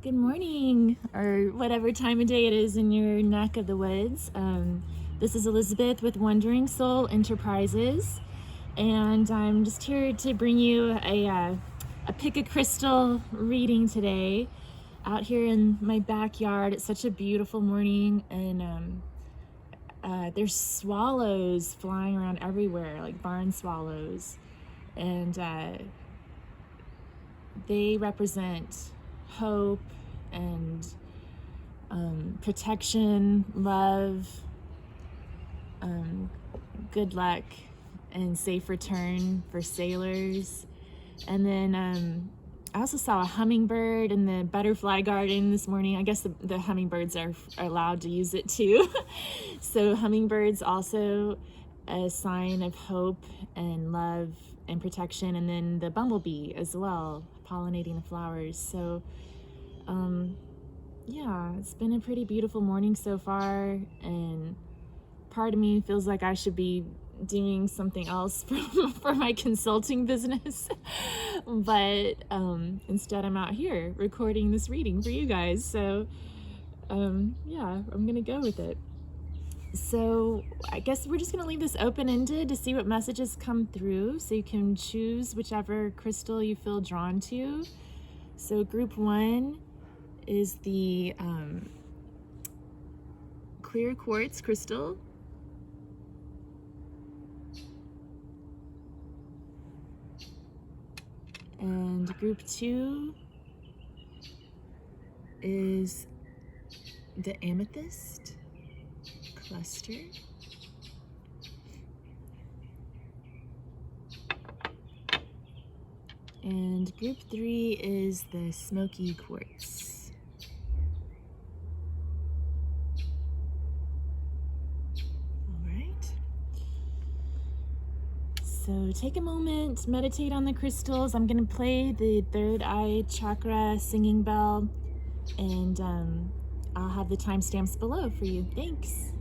Good morning, or whatever time of day it is in your neck of the woods. This is Elizabeth with Wandering Soul Enterprises, and I'm just here to bring you a pick a crystal reading today. Out here in my backyard, it's such a beautiful morning, and there's swallows flying around everywhere, like barn swallows, and they represent hope and protection, love, good luck, and safe return for sailors. And then I also saw a hummingbird in the butterfly garden this morning. I guess the hummingbirds are allowed to use it too. So hummingbirds also a sign of hope and love and protection. And then the bumblebee as well, pollinating the flowers. So yeah, it's been a pretty beautiful morning so far, and part of me feels like I should be doing something else for my consulting business, but instead I'm out here recording this reading for you guys. So yeah, I'm gonna go with it. So I guess we're just gonna leave this open-ended to see what messages come through, so you can choose whichever crystal you feel drawn to. So group 1 is the clear quartz crystal. And group 2 is the amethyst cluster. And group 3 is the smoky quartz. So take a moment, meditate on the crystals. I'm going to play the third eye chakra singing bell, and I'll have the timestamps below for you. Thanks.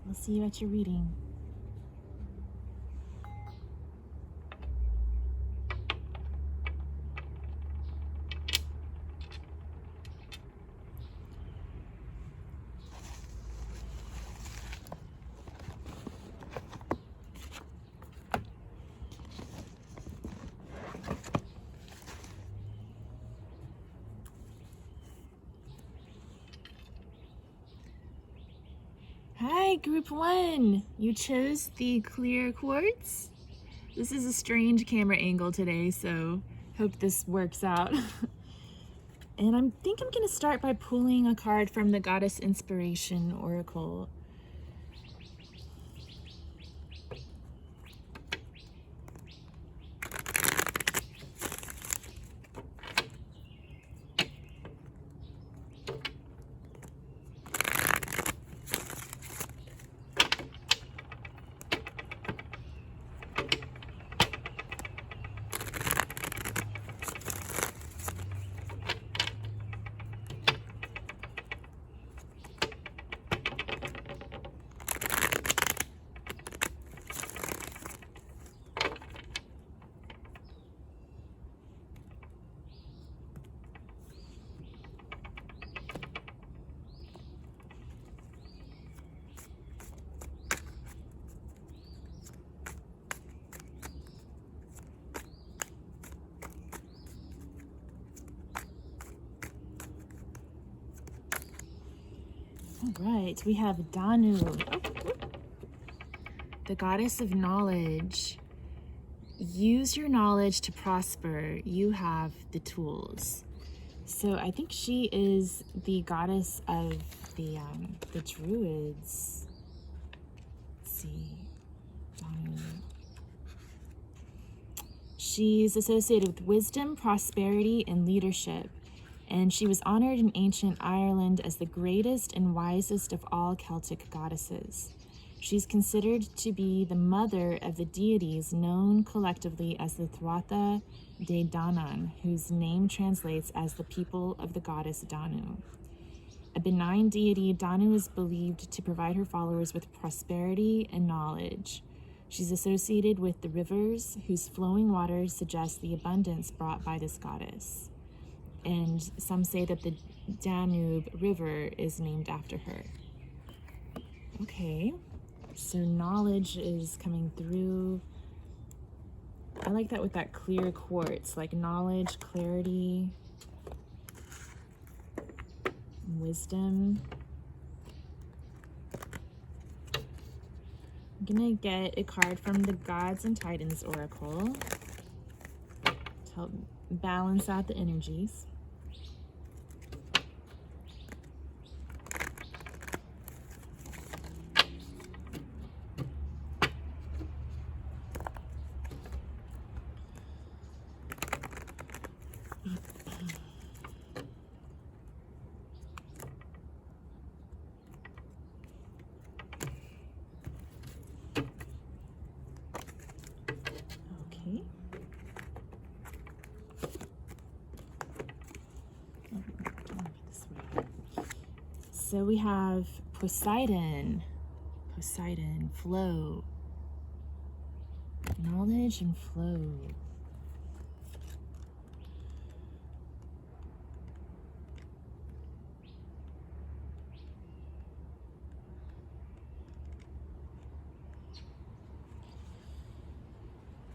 I'll see you at your reading. Hi, group 1. You chose the clear quartz. This is a strange camera angle today, so hope this works out. And I think I'm going to start by pulling a card from the Goddess Inspiration Oracle. All right, we have Danu, the goddess of knowledge. Use your knowledge to prosper. You have the tools. So I think she is the goddess of the druids. Let's see, Danu. She's associated with wisdom, prosperity, and leadership, and she was honored in ancient Ireland as the greatest and wisest of all Celtic goddesses. She's considered to be the mother of the deities known collectively as the Tuatha De Danann, whose name translates as the people of the goddess Danu. A benign deity, Danu is believed to provide her followers with prosperity and knowledge. She's associated with the rivers, whose flowing waters suggest the abundance brought by this goddess. And some say that the Danube River is named after her. Okay, so knowledge is coming through. I like that with that clear quartz, like knowledge, clarity, wisdom. I'm gonna get a card from the Gods and Titans Oracle to help balance out the energies. Okay. So we have Poseidon, flow, knowledge and flow.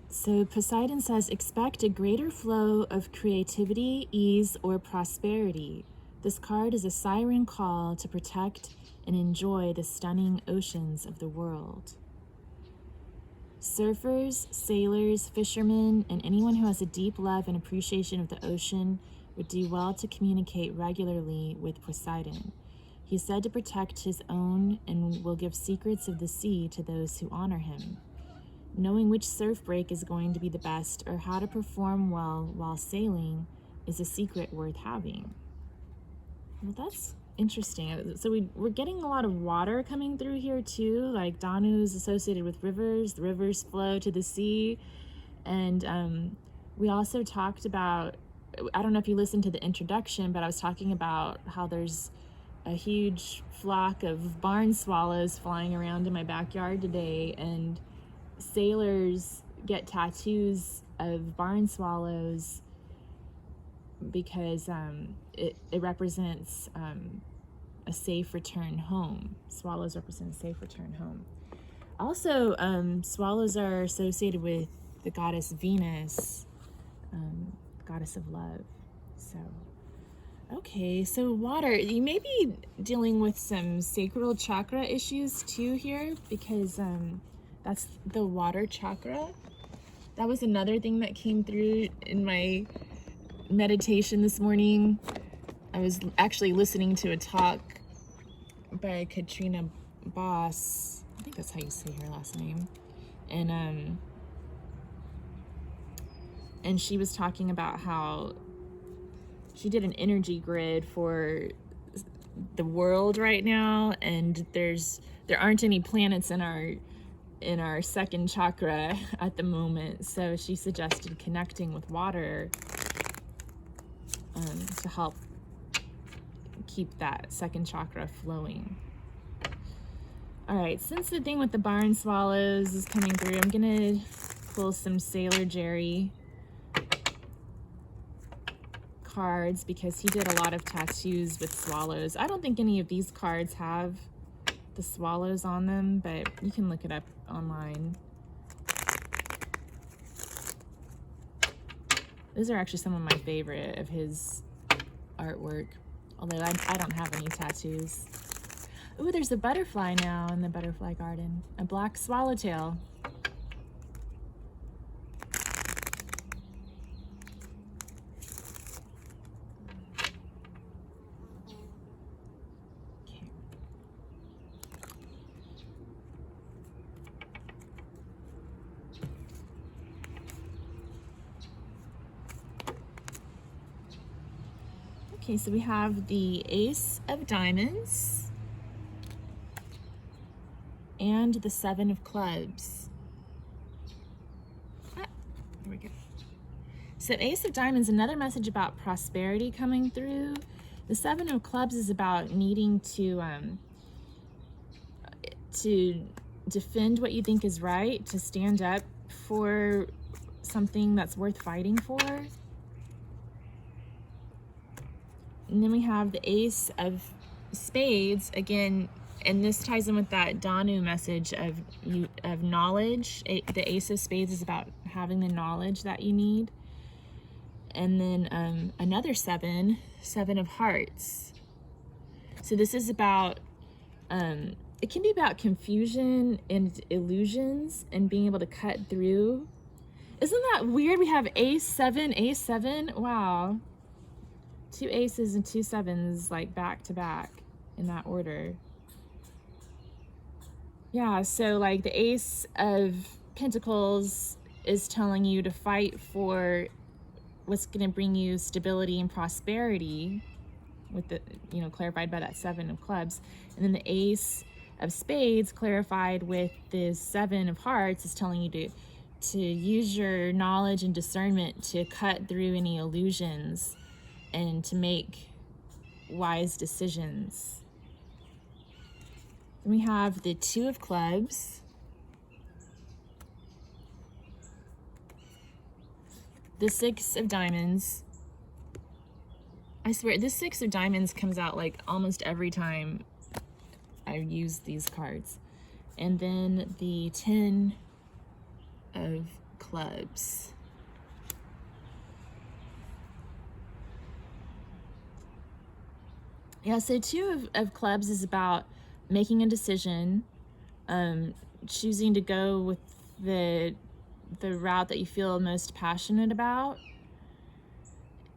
So Poseidon says, expect a greater flow of creativity, ease, or prosperity. This card is a siren call to protect and enjoy the stunning oceans of the world. Surfers, sailors, fishermen, and anyone who has a deep love and appreciation of the ocean would do well to communicate regularly with Poseidon. He is said to protect his own and will give secrets of the sea to those who honor him. Knowing which surf break is going to be the best or how to perform well while sailing is a secret worth having. Well, that's interesting. So we're getting a lot of water coming through here too, like Danu is associated with rivers. The rivers flow to the sea. And we also talked about, I don't know if you listened to the introduction, but I was talking about how there's a huge flock of barn swallows flying around in my backyard today, and sailors get tattoos of barn swallows because it represents a safe return home. Swallows represent a safe return home. Also, swallows are associated with the goddess Venus, goddess of love. So, okay, so water. You may be dealing with some sacral chakra issues too here, because that's the water chakra. That was another thing that came through in my meditation this morning. I was actually listening to a talk by Katrina Boss. I think that's how you say her last name. And she was talking about how she did an energy grid for the world right now, and there aren't any planets in our second chakra at the moment. So she suggested connecting with water to help keep that second chakra flowing. All right, since the thing with the barn swallows is coming through, I'm gonna pull some Sailor Jerry cards because he did a lot of tattoos with swallows. I don't think any of these cards have the swallows on them, but you can look it up online. Those are actually some of my favorite of his artwork, although I don't have any tattoos. Ooh, there's a butterfly now in the butterfly garden. A black swallowtail. Okay, so we have the Ace of Diamonds and the Seven of Clubs. There we go. So Ace of Diamonds, another message about prosperity coming through. The Seven of Clubs is about needing to defend what you think is right, to stand up for something that's worth fighting for. And then we have the Ace of Spades again, and this ties in with that Danu message of knowledge. The Ace of Spades is about having the knowledge that you need. And then another Seven of Hearts. So this is about, it can be about confusion and illusions and being able to cut through. Isn't that weird? We have Ace 7. Wow. 2 aces and 2 sevens, like back to back in that order. Yeah, so like the Ace of Pentacles is telling you to fight for what's going to bring you stability and prosperity, with the, you know, clarified by that 7 of Clubs. And then the Ace of Spades, clarified with the 7 of Hearts, is telling you to use your knowledge and discernment to cut through any illusions and to make wise decisions. Then we have the 2 of Clubs, the 6 of Diamonds. I swear, this 6 of Diamonds comes out like almost every time I use these cards. And then the 10 of Clubs. Yeah, so 2 of Clubs is about making a decision, choosing to go with the route that you feel most passionate about.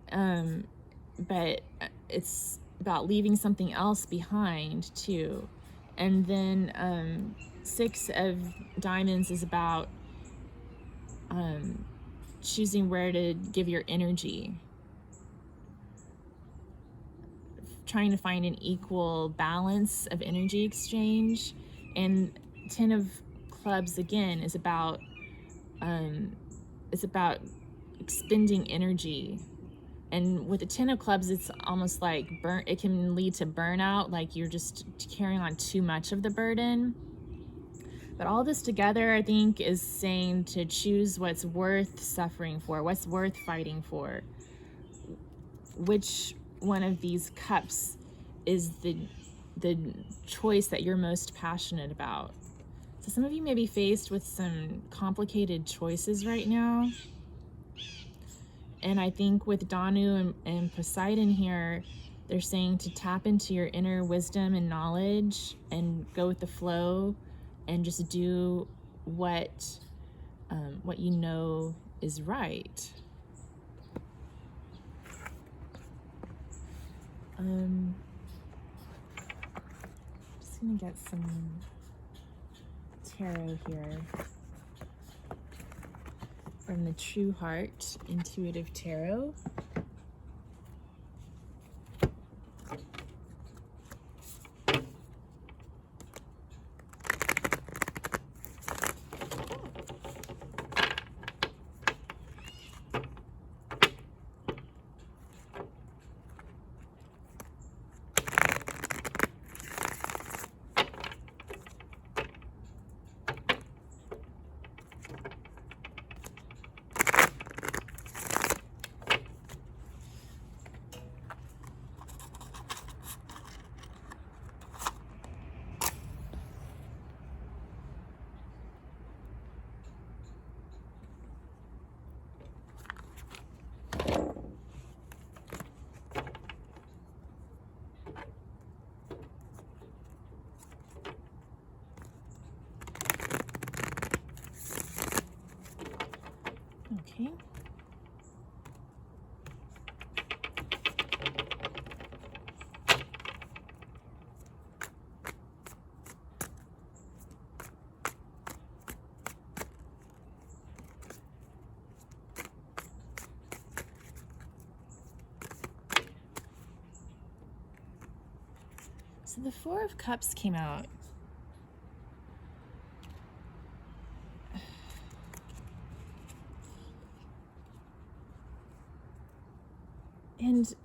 But it's about leaving something else behind too. And then 6 of Diamonds is about choosing where to give your energy, trying to find an equal balance of energy exchange. And 10 of Clubs again is about expending energy. And with the 10 of Clubs, it's almost like it can lead to burnout, like you're just carrying on too much of the burden. But all this together, I think, is saying to choose what's worth suffering for, what's worth fighting for. Which one of these cups is the choice that you're most passionate about? So some of you may be faced with some complicated choices right now. And I think with Danu and Poseidon here, they're saying to tap into your inner wisdom and knowledge and go with the flow and just do what you know is right. Just gonna get some tarot here from the True Heart Intuitive Tarot. So the Four of Cups came out. And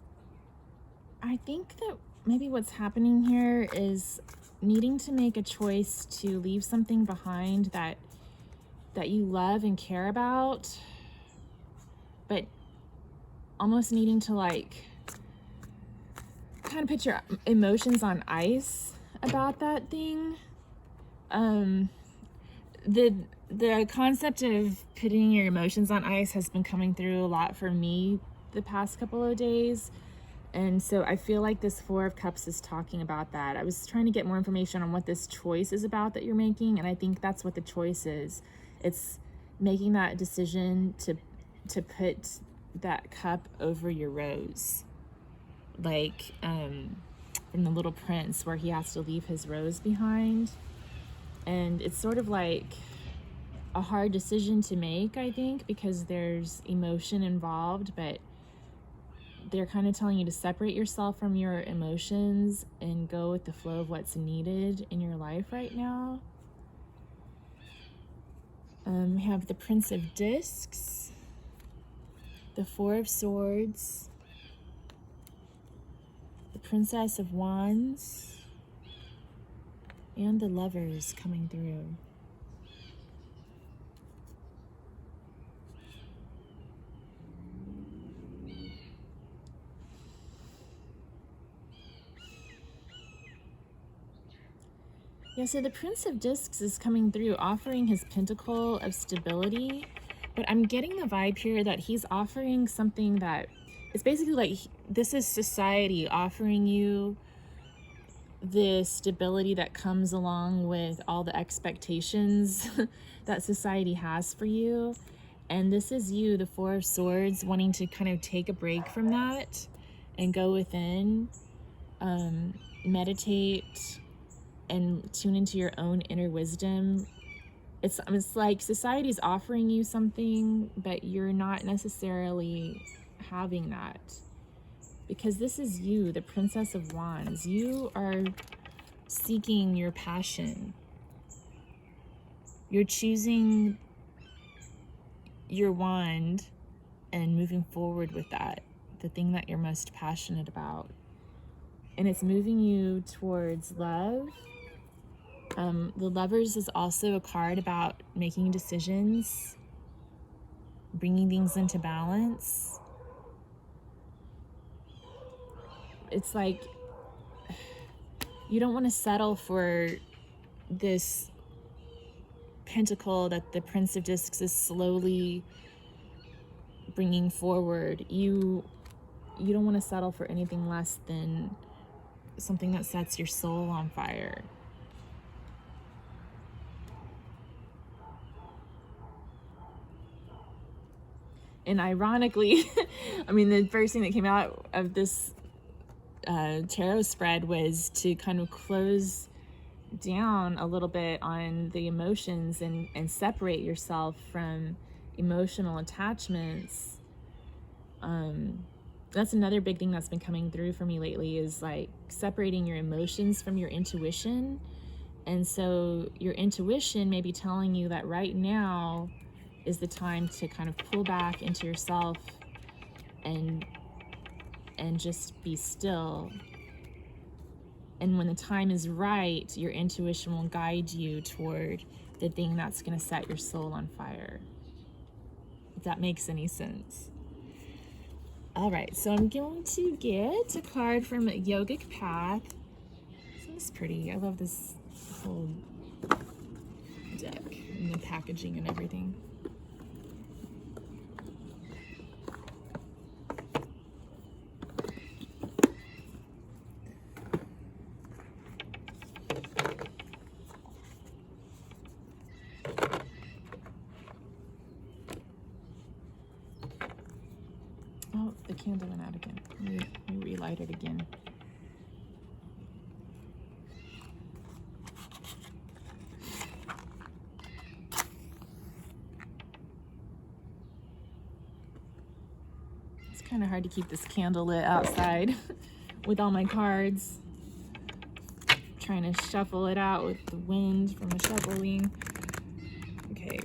I think that maybe what's happening here is needing to make a choice to leave something behind that you love and care about, but almost needing to like kind of put your emotions on ice about that thing. The concept of putting your emotions on ice has been coming through a lot for me the past couple of days. And so I feel like this Four of Cups is talking about that. I was trying to get more information on what this choice is about that you're making, and I think that's what the choice is. It's making that decision to put that cup over your rose. Like from The Little Prince, where he has to leave his rose behind. And it's sort of like a hard decision to make, I think, because there's emotion involved, but they're kind of telling you to separate yourself from your emotions and go with the flow of what's needed in your life right now. We have the Prince of Discs, the Four of Swords, the Princess of Wands, and the Lovers coming through. Yeah, so the Prince of Discs is coming through, offering his pentacle of stability, but I'm getting the vibe here that he's offering something that it's basically like this is society offering you the stability that comes along with all the expectations that society has for you. And this is you, the Four of Swords, wanting to kind of take a break from that and go within, meditate, and tune into your own inner wisdom. It's like society's offering you something, but you're not necessarily having that. Because this is you, the Princess of Wands. You are seeking your passion. You're choosing your wand and moving forward with that, the thing that you're most passionate about. And it's moving you towards love. The Lovers is also a card about making decisions, bringing things into balance. It's like you don't want to settle for this pentacle that the Prince of Discs is slowly bringing forward. You don't want to settle for anything less than something that sets your soul on fire. And ironically, I mean, the first thing that came out of this tarot spread was to kind of close down a little bit on the emotions and separate yourself from emotional attachments. That's another big thing that's been coming through for me lately, is like separating your emotions from your intuition. And so your intuition may be telling you that right now is the time to kind of pull back into yourself and just be still. And when the time is right, your intuition will guide you toward the thing that's going to set your soul on fire. If that makes any sense. All right, so I'm going to get a card from Yogic Path. This is pretty. I love this whole deck and the packaging and everything. Oh, the candle went out again. Let me relight it again. It's kind of hard to keep this candle lit outside with all my cards. trying to shuffle it out with the wind from the shoveling. Okay.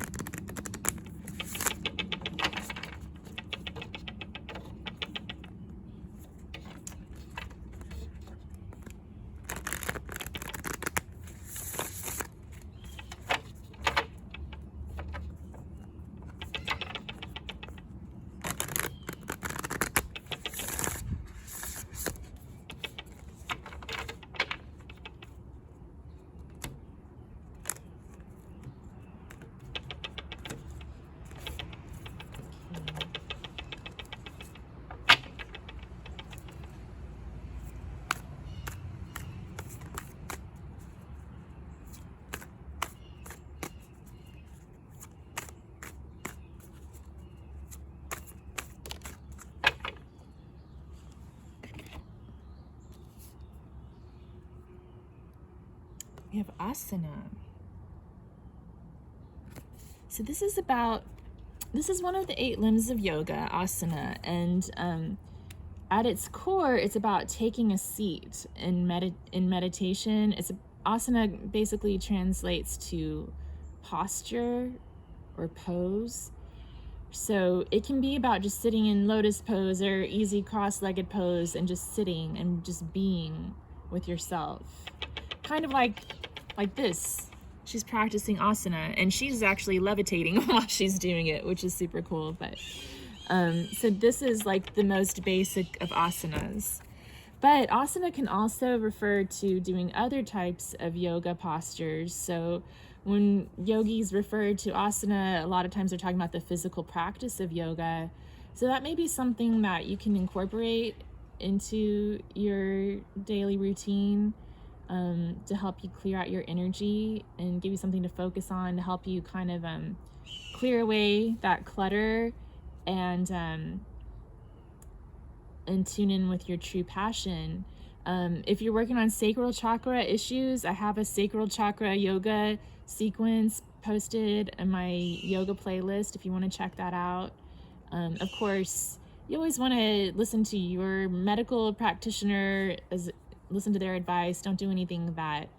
We have asana. So this is one of the 8 limbs of yoga, asana, and at its core, it's about taking a seat in meditation. Asana basically translates to posture or pose. So it can be about just sitting in lotus pose or easy cross-legged pose and just sitting and just being with yourself. Kind of like this. She's practicing asana and she's actually levitating while she's doing it, which is super cool. But so this is like the most basic of asanas. But asana can also refer to doing other types of yoga postures. So when yogis refer to asana, a lot of times they're talking about the physical practice of yoga. So that may be something that you can incorporate into your daily routine to help you clear out your energy and give you something to focus on, to help you kind of clear away that clutter and tune in with your true passion. If you're working on sacral chakra issues, I have a sacral chakra yoga sequence posted in my yoga playlist if you want to check that out. Of course, you always want to listen to your medical practitioner, listen to their advice. Don't do anything that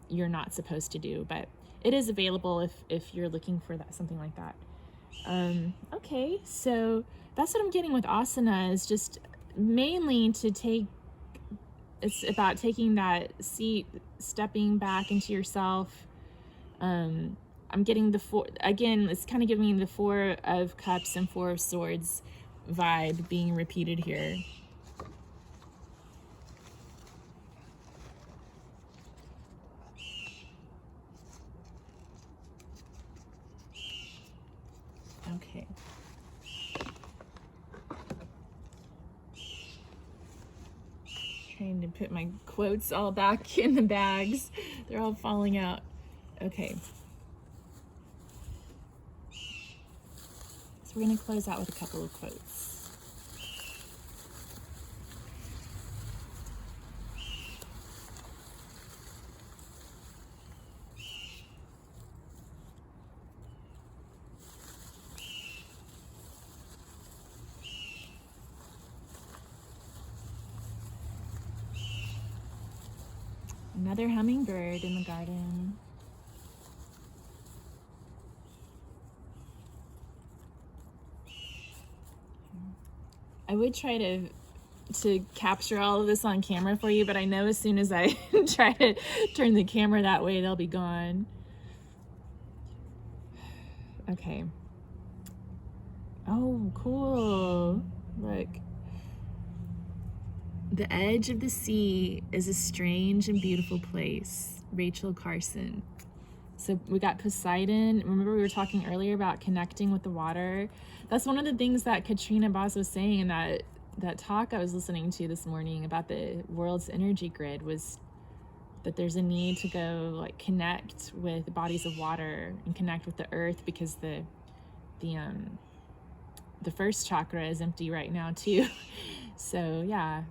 you're not supposed to do, but it is available if you're looking for something like that. Okay, so that's what I'm getting with asana, is just mainly it's about taking that seat, stepping back into yourself. I'm getting it's kind of giving me the 4 of Cups and 4 of Swords vibe being repeated here. Okay. Trying to put my quotes all back in the bags. They're all falling out. Okay. So we're going to close out with a couple of quotes. Another hummingbird in the garden. I would try to capture all of this on camera for you, but I know as soon as I try to turn the camera that way, they'll be gone. Okay. Oh, cool. Look. The edge of the sea is a strange and beautiful place. Rachel Carson. So we got Poseidon. Remember we were talking earlier about connecting with the water? That's one of the things that Katrina Boss was saying in that talk I was listening to this morning about the world's energy grid, was that there's a need to go like connect with bodies of water and connect with the earth, because the first chakra is empty right now too. So yeah,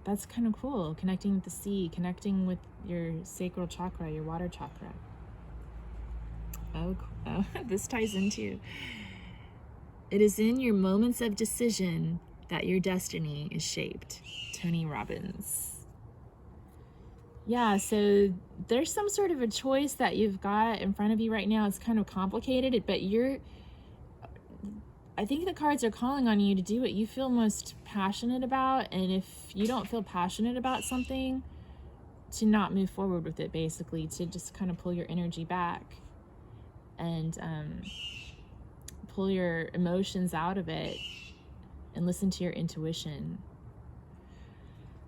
that's kind of cool. Connecting with the sea, connecting with your sacral chakra, your water chakra. Oh, this ties into, it is in your moments of decision that your destiny is shaped. Tony Robbins. yeah, so there's some sort of a choice that you've got in front of you right now. It's kind of complicated, but I think the cards are calling on you to do what you feel most passionate about. And if you don't feel passionate about something, to not move forward with it, basically, to just kind of pull your energy back and pull your emotions out of it and listen to your intuition.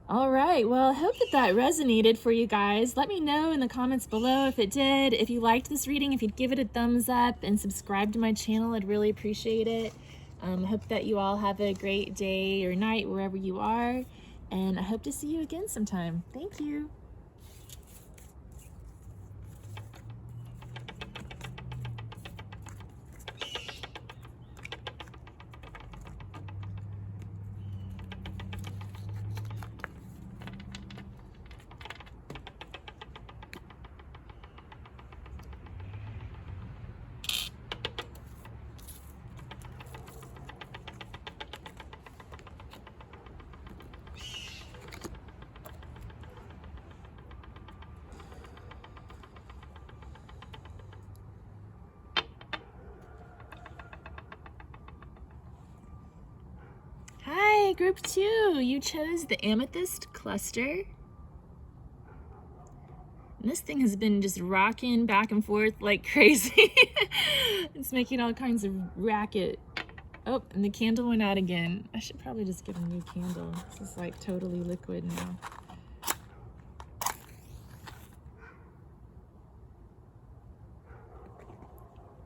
All right, well, I hope that resonated for you guys. Let me know in the comments below if it did. If you liked this reading, if you'd give it a thumbs up and subscribe to my channel, I'd really appreciate it. I hope that you all have a great day or night wherever you are, and I hope to see you again sometime. Thank you. Hi, group 2. You chose the Amethyst cluster. And this thing has been just rocking back and forth like crazy. It's making all kinds of racket. Oh, and the candle went out again. I should probably just get a new candle. This is like totally liquid now.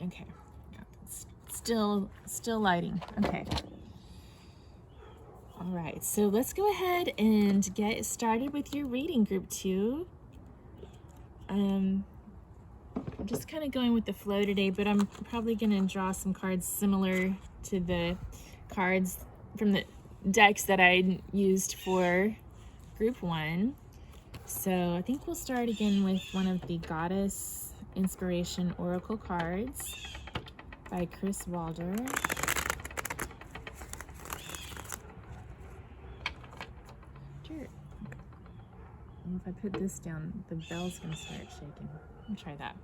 Okay. Still lighting. Okay. All right, so let's go ahead and get started with your reading, group 2. I'm just kind of going with the flow today, but I'm probably going to draw some cards similar to the cards from the decks that I used for group 1. So I think we'll start again with one of the Goddess Inspiration Oracle cards by Chris Walder. If I put this down, the bell's gonna start shaking. Let me try that.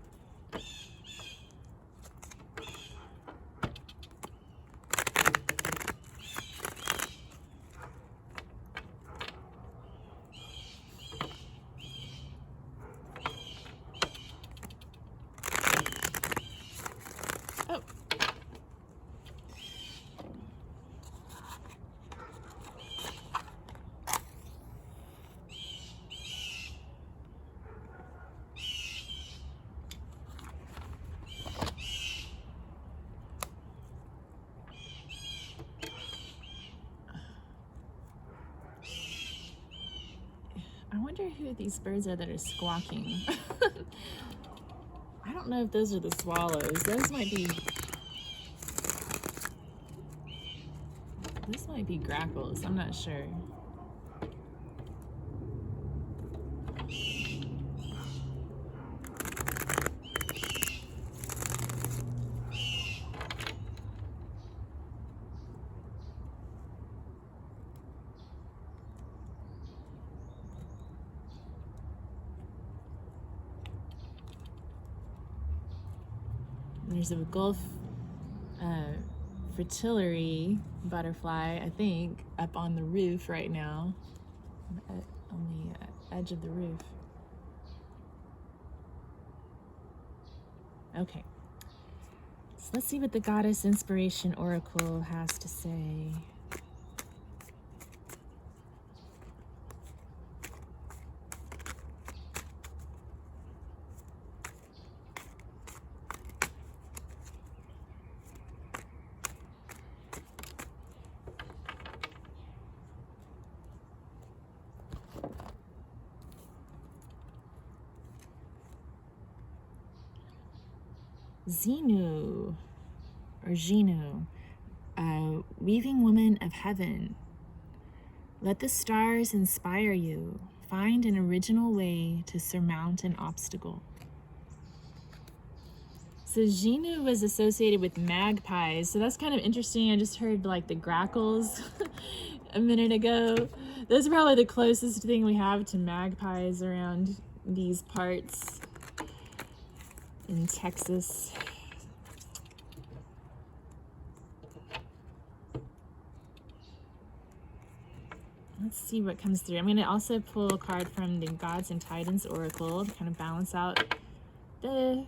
Oh. I wonder who these birds are that are squawking. I don't know if those are the swallows. Those might be grackles. I'm not sure. There's a Gulf fritillary butterfly, I think, up on the roof right now, on the edge of the roof. Okay, so let's see what the Goddess Inspiration Oracle has to say. Xenu, weaving woman of heaven. Let the stars inspire you. Find an original way to surmount an obstacle. So Xenu was associated with magpies, so that's kind of interesting. I just heard like the grackles a minute ago. Those are probably the closest thing we have to magpies around these parts in Texas. Let's see what comes through. I'm going to also pull a card from the Gods and Titans Oracle to kind of balance out the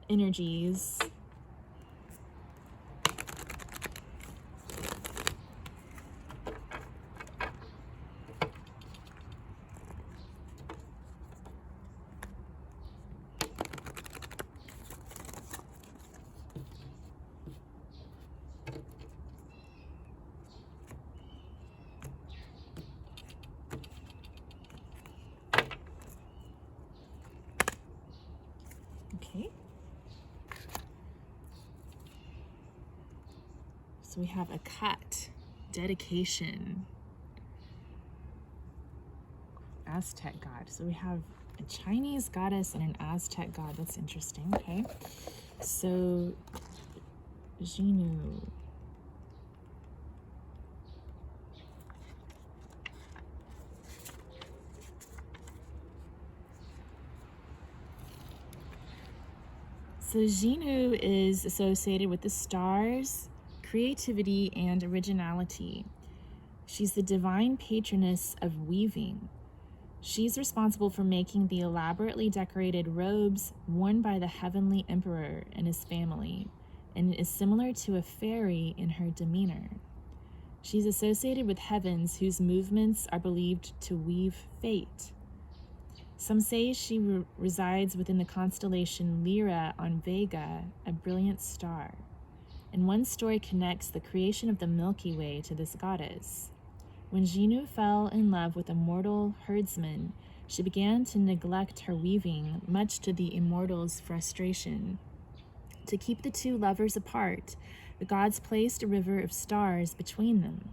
energies. Okay. So we have a cut, dedication, Aztec god. So we have a Chinese goddess and an Aztec god. That's interesting. Okay. So Xinu. So Xinu is associated with the stars, creativity, and originality. She's the divine patroness of weaving. She's responsible for making the elaborately decorated robes worn by the heavenly emperor and his family, and is similar to a fairy in her demeanor. She's associated with heavens whose movements are believed to weave fate. Some say she resides within the constellation Lyra on Vega, a brilliant star. And one story connects the creation of the Milky Way to this goddess. When Xinu fell in love with a mortal herdsman, she began to neglect her weaving, much to the immortal's frustration. To keep the two lovers apart, the gods placed a river of stars between them.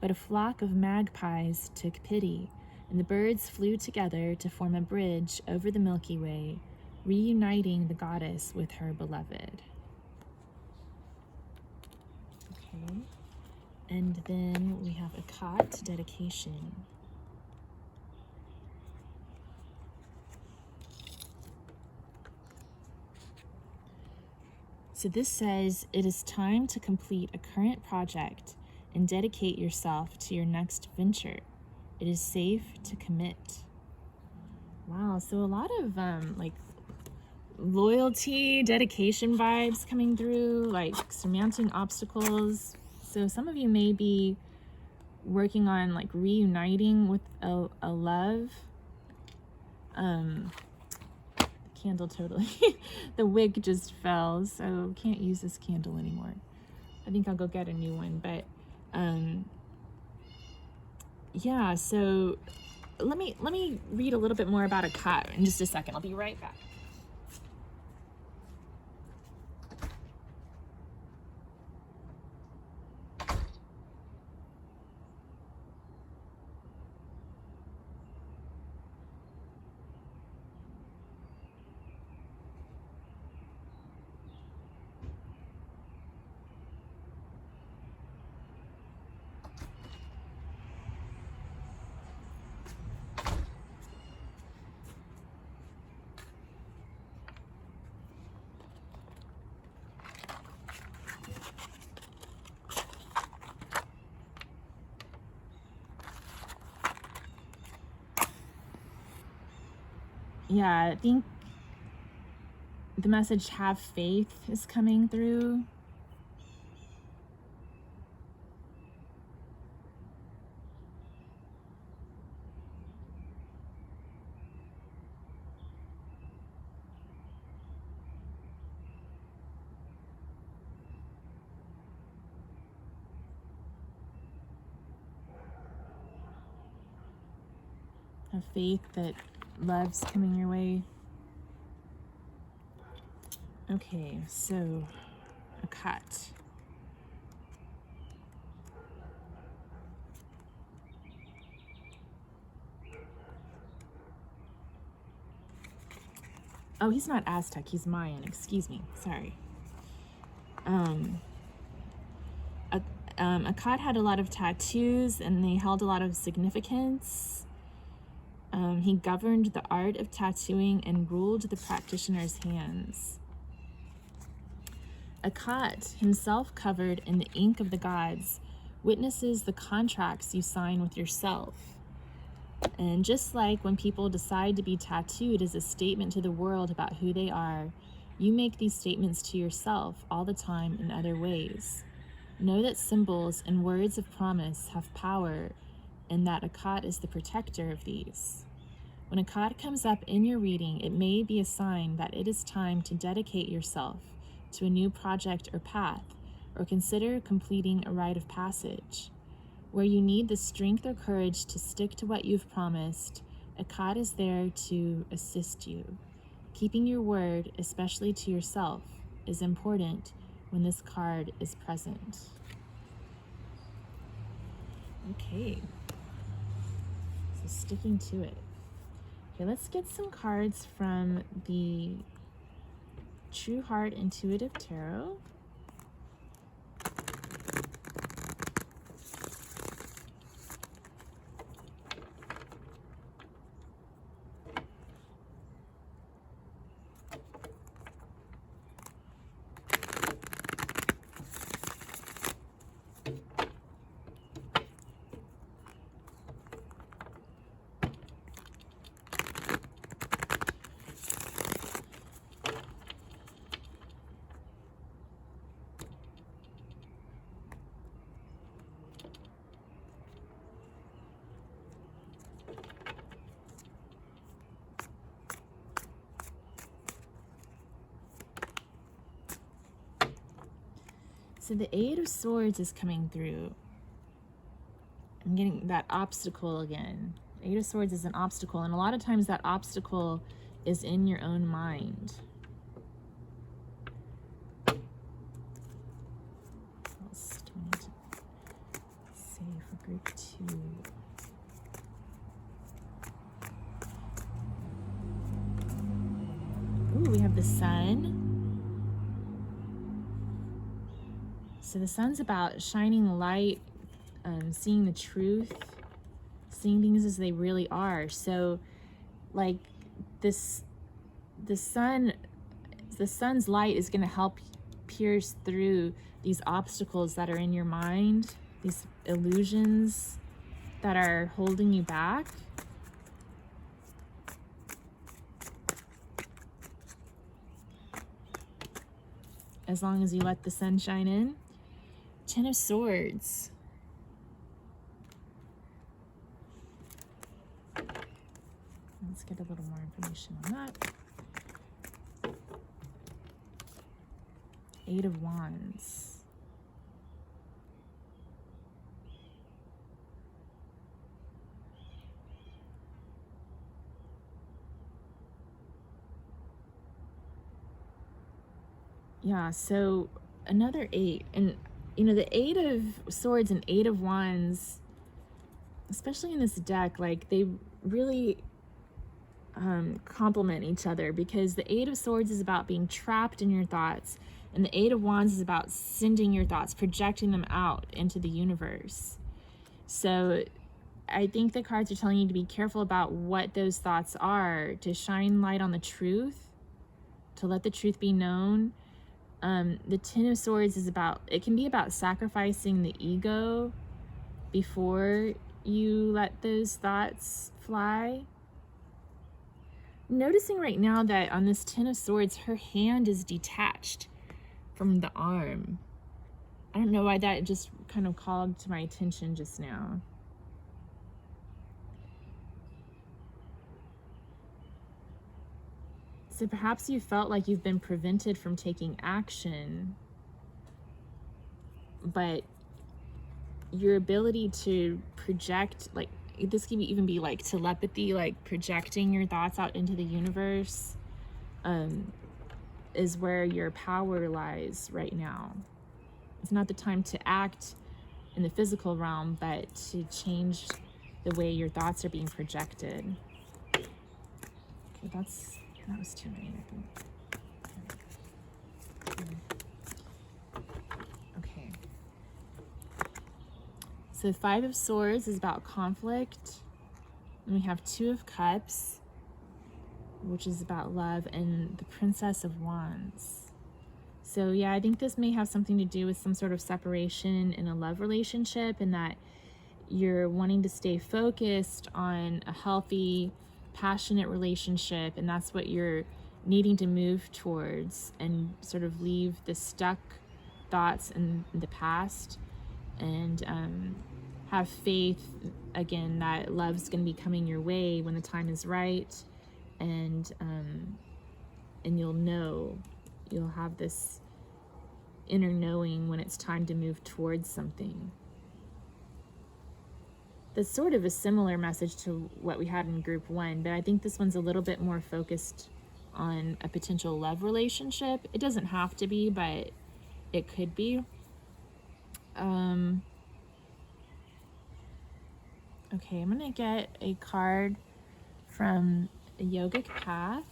But a flock of magpies took pity, and the birds flew together to form a bridge over the Milky Way, reuniting the goddess with her beloved. Okay, and then we have a cot, dedication. So this says, it is time to complete a current project and dedicate yourself to your next venture. It is safe to commit. Wow, so a lot of like loyalty, dedication vibes coming through, like surmounting obstacles. So some of you may be working on like reuniting with a love. Candle totally. The wick just fell, so can't use this candle anymore. I think I'll go get a new one, but yeah, so let me read a little bit more about a cat in just a second. I'll be right back. Yeah, I think the message have faith is coming through. Have faith that love's coming your way. Okay, so a cut. Oh, he's not Aztec, he's Mayan, excuse me, sorry. Akkad had a lot of tattoos, and they held a lot of significance. He governed the art of tattooing and ruled the practitioner's hands. Akkad, himself covered in the ink of the gods, witnesses the contracts you sign with yourself. And just like when people decide to be tattooed as a statement to the world about who they are, you make these statements to yourself all the time in other ways. Know that symbols and words of promise have power, and that Akkad is the protector of these. When Akkad comes up in your reading, it may be a sign that it is time to dedicate yourself to a new project or path, or consider completing a rite of passage. Where you need the strength or courage to stick to what you've promised, Akkad is there to assist you. Keeping your word, especially to yourself, is important when this card is present. Okay, so sticking to it. Okay, let's get some cards from the True Heart Intuitive Tarot. So the Eight of Swords is coming through. I'm getting that obstacle again. Eight of Swords is an obstacle, and a lot of times that obstacle is in your own mind. What else do I need to say for group 2? Ooh, we have the Sun. So the Sun's about shining light, seeing the truth, seeing things as they really are. So like the sun's light is going to help pierce through these obstacles that are in your mind, these illusions that are holding you back. As long as you let the sun shine in. Ten of Swords. Let's get a little more information on that. Eight of Wands. Yeah, so another 8. And you know, the Eight of Swords and Eight of Wands, especially in this deck, like they really complement each other, because the Eight of Swords is about being trapped in your thoughts, and the Eight of Wands is about sending your thoughts, projecting them out into the universe. So I think the cards are telling you to be careful about what those thoughts are, to shine light on the truth, to let the truth be known. The Ten of Swords is about, it can be about sacrificing the ego before you let those thoughts fly. Noticing right now that on this Ten of Swords, her hand is detached from the arm. I don't know why that just kind of called to my attention just now. So perhaps you felt like you've been prevented from taking action, but your ability to project, like this can even be like telepathy, like projecting your thoughts out into the universe, is where your power lies right now. It's not the time to act in the physical realm, but to change the way your thoughts are being projected. Okay, that was too many, I think. Okay. So 5 of Swords is about conflict. And we have 2 of Cups, which is about love, and the Princess of Wands. So yeah, I think this may have something to do with some sort of separation in a love relationship, and that you're wanting to stay focused on a healthy, passionate relationship, and that's what you're needing to move towards, and sort of leave the stuck thoughts in the past, and have faith again that love's going to be coming your way when the time is right, and you'll have this inner knowing when it's time to move towards something. That's sort of a similar message to what we had in group 1, but I think this one's a little bit more focused on a potential love relationship. It doesn't have to be, but it could be. Okay, I'm gonna get a card from a Yogic Path.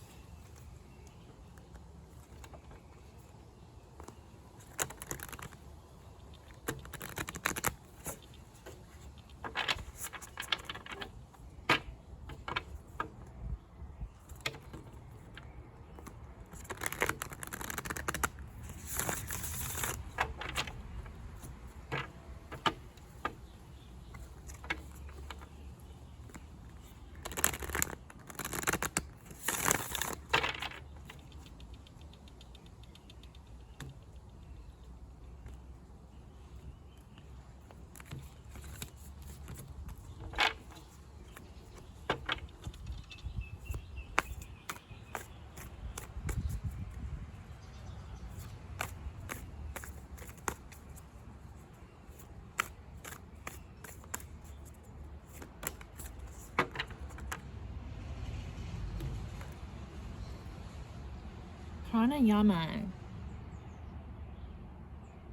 Pranayama.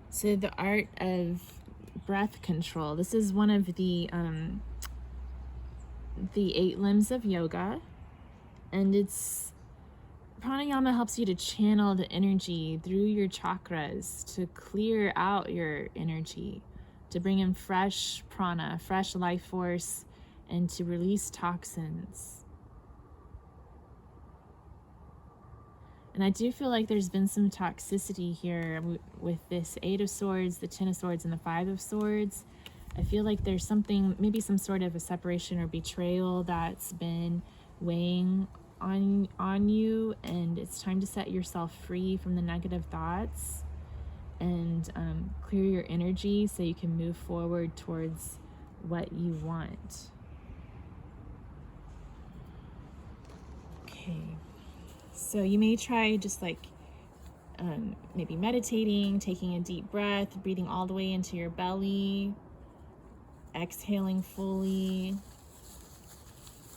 So the art of breath control. This is one of the 8 limbs of yoga, and pranayama helps you to channel the energy through your chakras, to clear out your energy, to bring in fresh prana, fresh life force, and to release toxins. And I do feel like there's been some toxicity here with this 8 of Swords, the 10 of Swords, and the 5 of Swords. I feel like there's something, maybe some sort of a separation or betrayal that's been weighing on you, and it's time to set yourself free from the negative thoughts and clear your energy so you can move forward towards what you want. Okay. So you may try just like maybe meditating, taking a deep breath, breathing all the way into your belly, exhaling fully.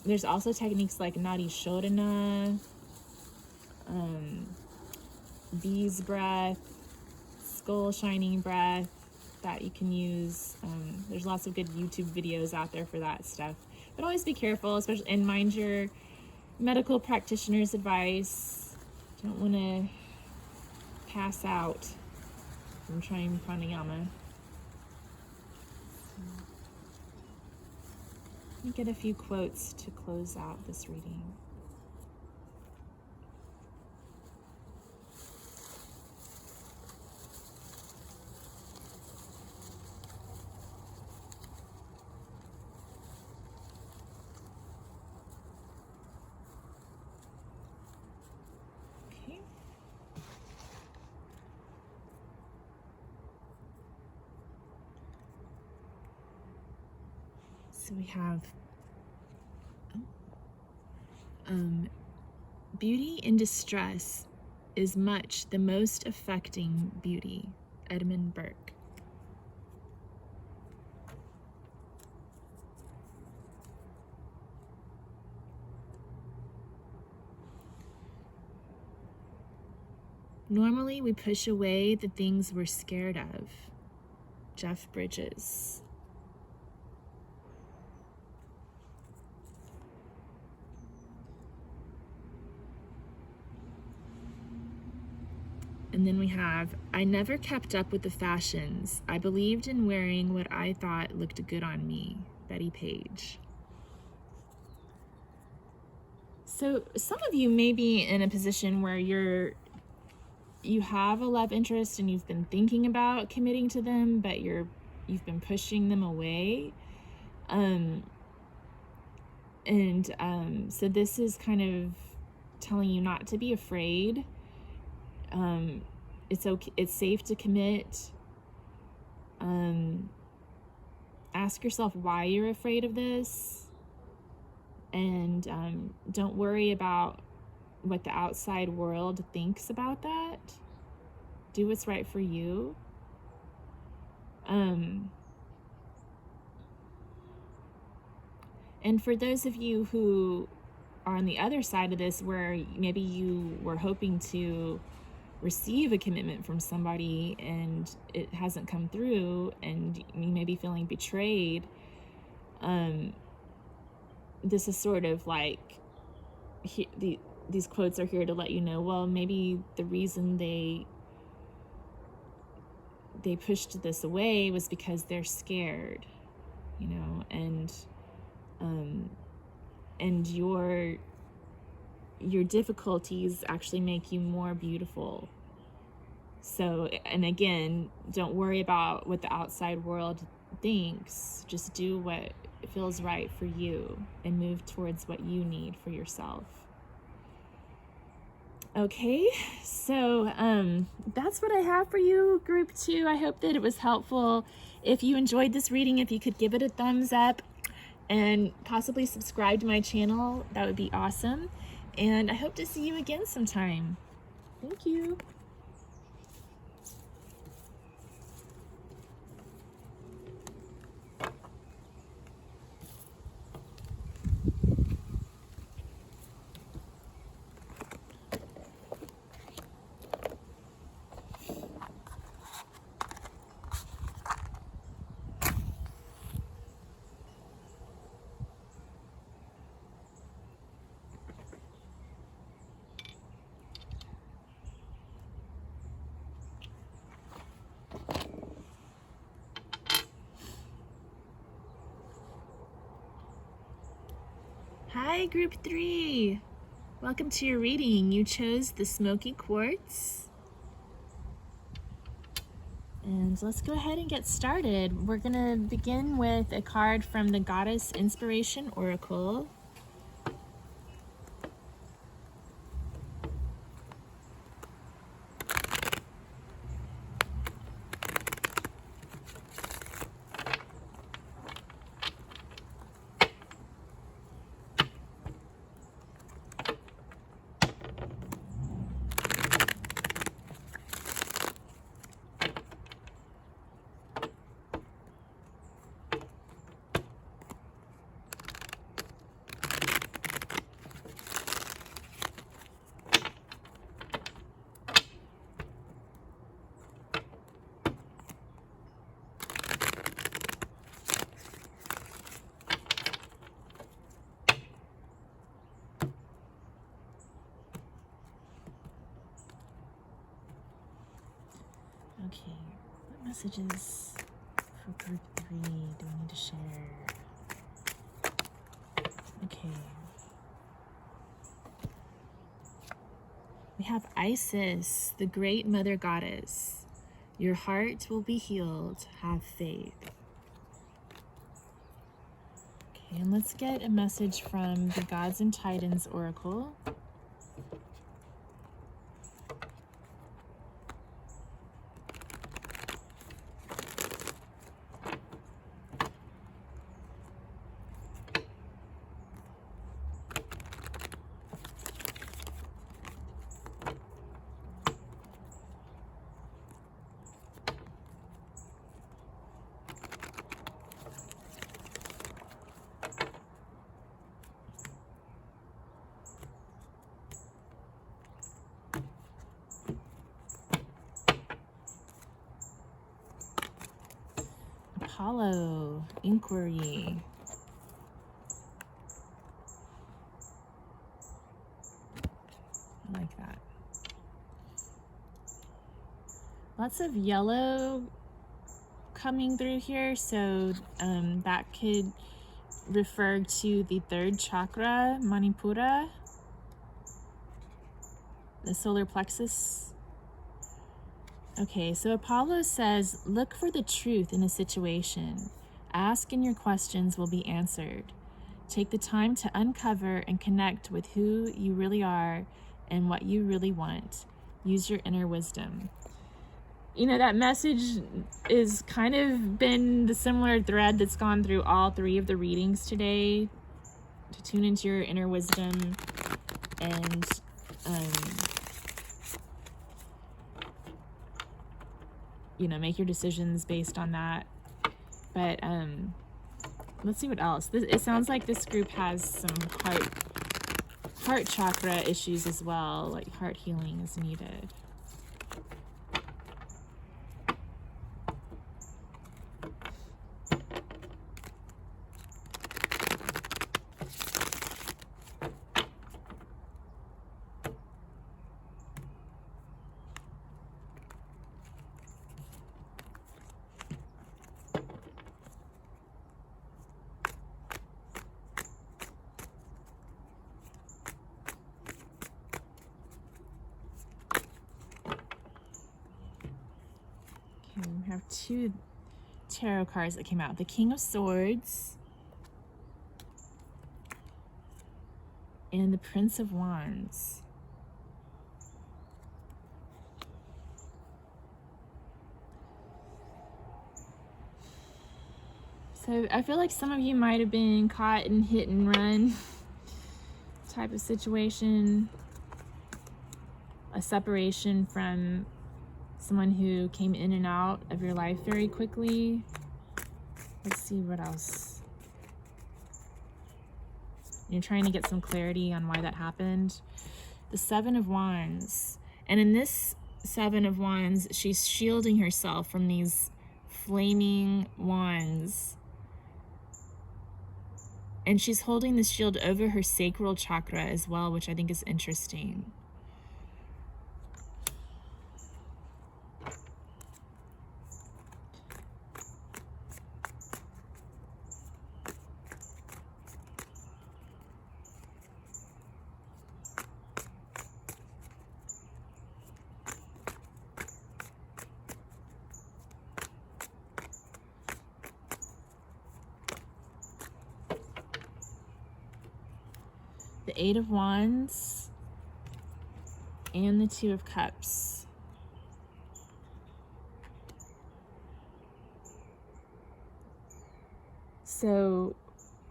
There's also techniques like Nadi Shodhana, bee's breath, skull shining breath that you can use. There's lots of good YouTube videos out there for that stuff. But always be careful, especially, and mind your medical practitioner's advice. Don't want to pass out from trying pranayama. Let me get a few quotes to close out this reading. So we have beauty in distress is much the most affecting beauty. Edmund Burke. Normally we push away the things we're scared of. Jeff Bridges. And then we have, I never kept up with the fashions. I believed in wearing what I thought looked good on me. Betty Page. So some of you may be in a position where you have a love interest and you've been thinking about committing to them, but you've been pushing them away. So this is kind of telling you not to be afraid. It's okay. It's safe to commit. Ask yourself why you're afraid of this, and don't worry about what the outside world thinks about that. Do what's right for you. And for those of you who are on the other side of this, where maybe you were hoping to receive a commitment from somebody and it hasn't come through, and you may be feeling betrayed, this is sort of like, these quotes are here to let you know, well, maybe the reason they pushed this away was because they're scared, and your difficulties actually make you more beautiful. So, and again, don't worry about what the outside world thinks. Just do what feels right for you and move towards what you need for yourself. Okay, so that's what I have for you, group 2. I hope that it was helpful. If you enjoyed this reading, if you could give it a thumbs up and possibly subscribe to my channel, that would be awesome. And I hope to see you again sometime. Thank you. Hi, group 3. Welcome to your reading. You chose the Smoky Quartz. And let's go ahead and get started. We're going to begin with a card from the Goddess Inspiration Oracle. Okay, what messages for group 3 do we need to share? Okay. We have Isis, the great mother goddess. Your heart will be healed. Have faith. Okay, and let's get a message from the Gods and Titans Oracle. Apollo, inquiry. I like that. Lots of yellow coming through here, so that could refer to the third chakra, Manipura, the solar plexus. Okay, so Apollo says, look for the truth in a situation. Ask and your questions will be answered. Take the time to uncover and connect with who you really are and what you really want. Use your inner wisdom. You know, that message is kind of been the similar thread that's gone through all three of the readings today, to tune into your inner wisdom and you know, make your decisions based on that. But let's see what else. It sounds like this group has some heart chakra issues as well, like heart healing is needed. We have two tarot cards that came out. The King of Swords and the Prince of Wands. So I feel like some of you might have been caught in hit and run type of situation. A separation from someone who came in and out of your life very quickly. Let's see what else. You're trying to get some clarity on why that happened. The Seven of Wands. And in this Seven of Wands, she's shielding herself from these flaming wands. And she's holding the shield over her sacral chakra as well, which I think is interesting. The Eight of Wands and the Two of Cups. So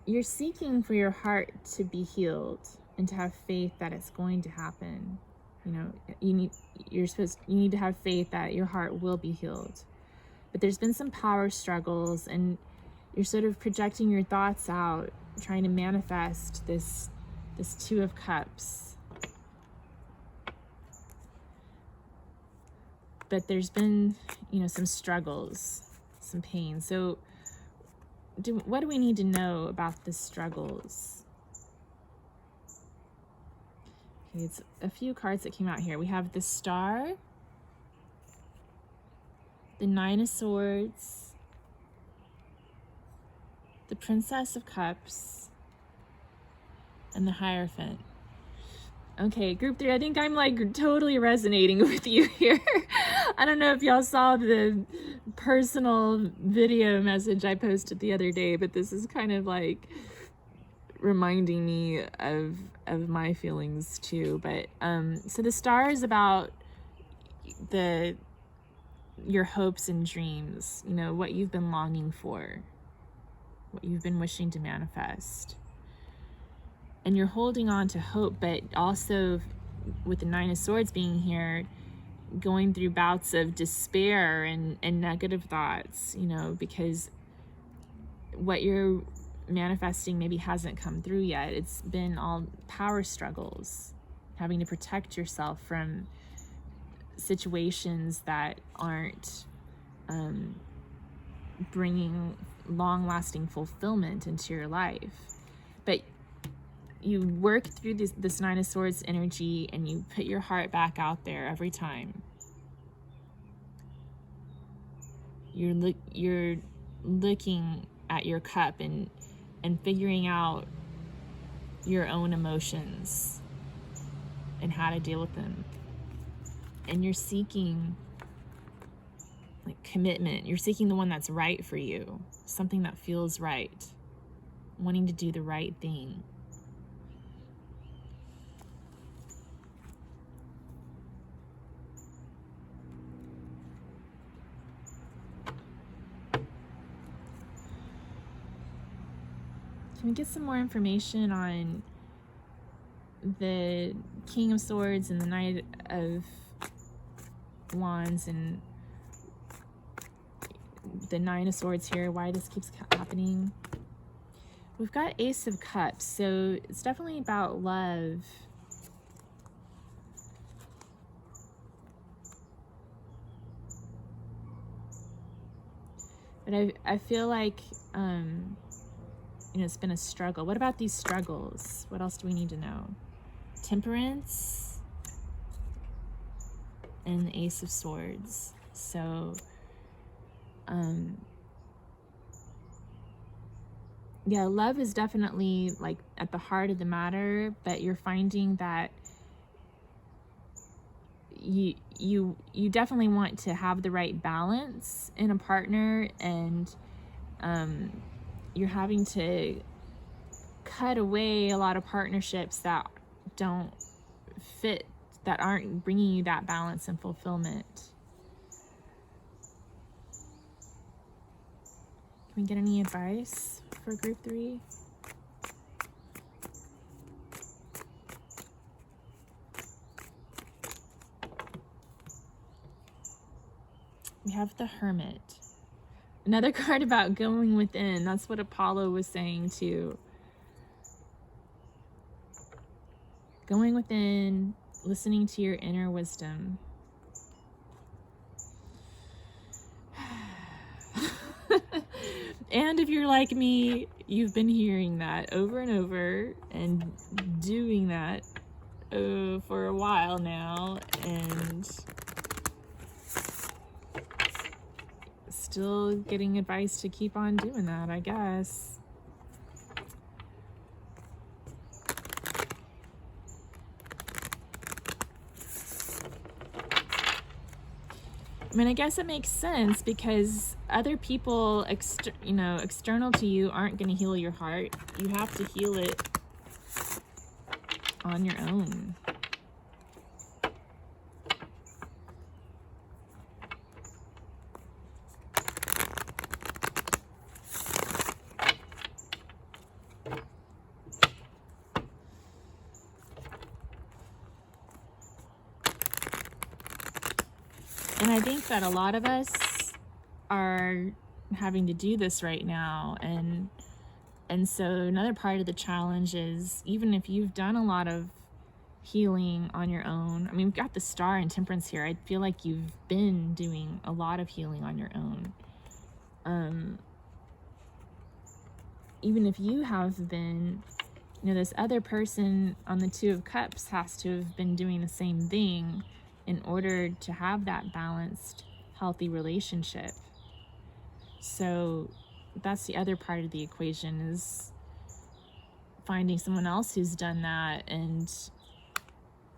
you're seeking for your heart to be healed and to have faith that it's going to happen. You know, you need to have faith that your heart will be healed. But there's been some power struggles, and you're sort of projecting your thoughts out, trying to manifest this Two of Cups. But there's been, you know, some struggles, some pain. So what do we need to know about the struggles? Okay, it's a few cards that came out here. We have the Star, the Nine of Swords, the Princess of Cups, and the Hierophant. Okay, group 3, I think I'm like totally resonating with you here. I don't know if y'all saw the personal video message I posted the other day, but this is kind of like reminding me of my feelings too. But so the Star is about your hopes and dreams, you know, what you've been longing for, what you've been wishing to manifest. And you're holding on to hope, but also with the Nine of Swords being here, going through bouts of despair and negative thoughts, you know, because what you're manifesting maybe hasn't come through yet. It's been all power struggles, having to protect yourself from situations that aren't bringing long-lasting fulfillment into your life. But you work through this Nine of Swords energy, and you put your heart back out there every time. you're looking at your cup and figuring out your own emotions and how to deal with them. And you're seeking like commitment. You're seeking the one that's right for you, something that feels right, wanting to do the right thing. Can we get some more information on the King of Swords and the Knight of Wands and the Nine of Swords here, why this keeps happening? We've got Ace of Cups, so it's definitely about love. But I feel like, it's been a struggle. What about these struggles? What else do we need to know? Temperance and the Ace of Swords. So, yeah, love is definitely like at the heart of the matter, but you're finding that you definitely want to have the right balance in a partner, and you're having to cut away a lot of partnerships that don't fit, that aren't bringing you that balance and fulfillment. Can we get any advice for group 3? We have the Hermit. Another card about going within. That's what Apollo was saying too. Going within, listening to your inner wisdom. And if you're like me, you've been hearing that over and over and doing that for a while now, and still getting advice to keep on doing that, I guess. I mean, I guess it makes sense because other people, external to you aren't going to heal your heart. You have to heal it on your own. And I think that a lot of us are having to do this right now. And so another part of the challenge is, even if you've done a lot of healing on your own, I mean, we've got the Star and Temperance here. I feel like you've been doing a lot of healing on your own. Even if you have been, this other person on the Two of Cups has to have been doing the same thing in order to have that balanced, healthy relationship. So that's the other part of the equation, is finding someone else who's done that, and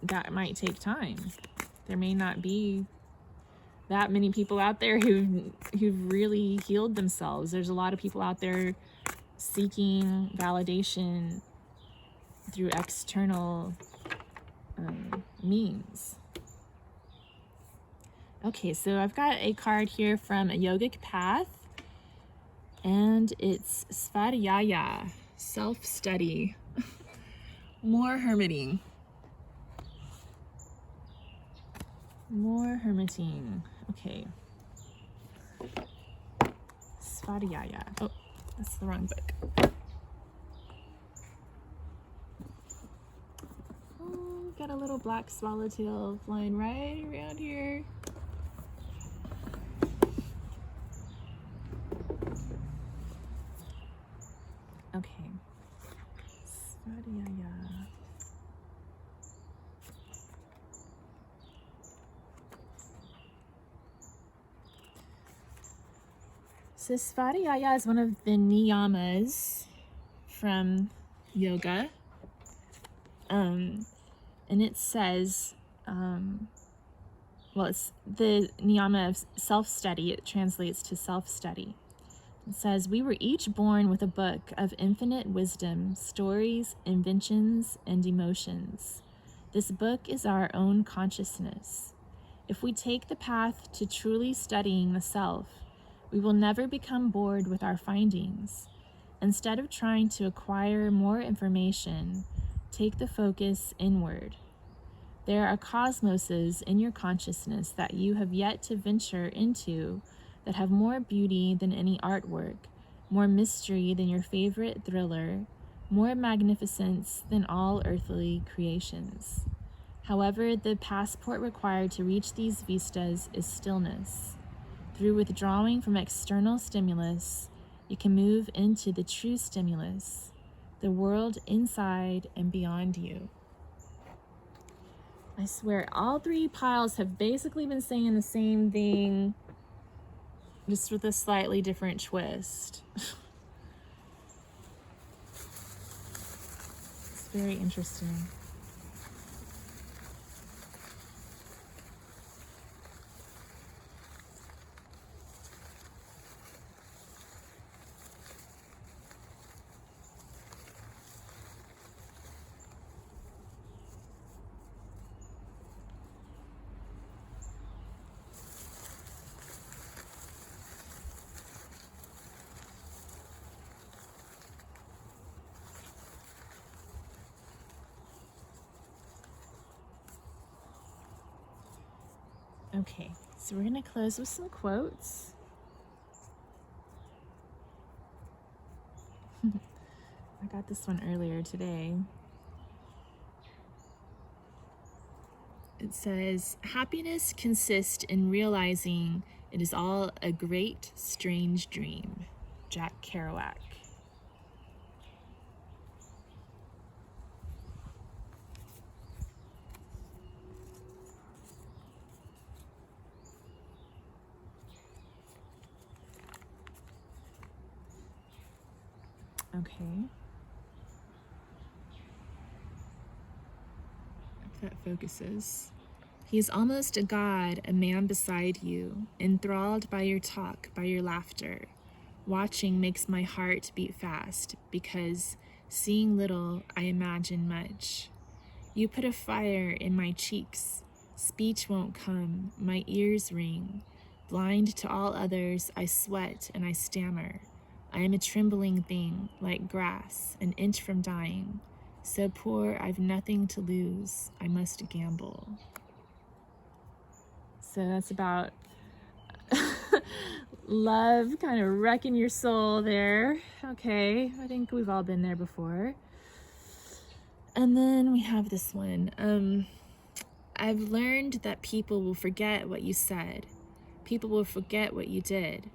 that might take time. There may not be that many people out there who've really healed themselves. There's a lot of people out there seeking validation through external means. Okay, so I've got a card here from a yogic path, and it's Svadhyaya, self-study, more hermiting. More hermiting. Okay. Svadhyaya. Oh, that's the wrong book. Oh, got a little black swallowtail flying right around here. Okay. Svadhyaya. So Svadhyaya is one of the niyamas from yoga. And it says, it's the niyama of self-study. It translates to self-study. It says, we were each born with a book of infinite wisdom, stories, inventions, and emotions. This book is our own consciousness. If we take the path to truly studying the self, we will never become bored with our findings. Instead of trying to acquire more information, take the focus inward. There are cosmoses in your consciousness that you have yet to venture into that have more beauty than any artwork, more mystery than your favorite thriller, more magnificence than all earthly creations. However, the passport required to reach these vistas is stillness. Through withdrawing from external stimulus, you can move into the true stimulus, the world inside and beyond you. I swear, all three piles have basically been saying the same thing, just with a slightly different twist. It's very interesting. Okay, so we're going to close with some quotes. I got this one earlier today. It says, happiness consists in realizing it is all a great, strange dream. Jack Kerouac. Okay. If that focuses. He is almost a god, a man beside you, enthralled by your talk, by your laughter. Watching makes my heart beat fast, because seeing little, I imagine much. You put a fire in my cheeks. Speech won't come, my ears ring. Blind to all others, I sweat and I stammer. I am a trembling thing, like grass, an inch from dying. So poor, I've nothing to lose. I must gamble. So that's about love kind of wrecking your soul there. Okay, I think we've all been there before. And then we have this one. I've learned that people will forget what you said. People will forget what you did.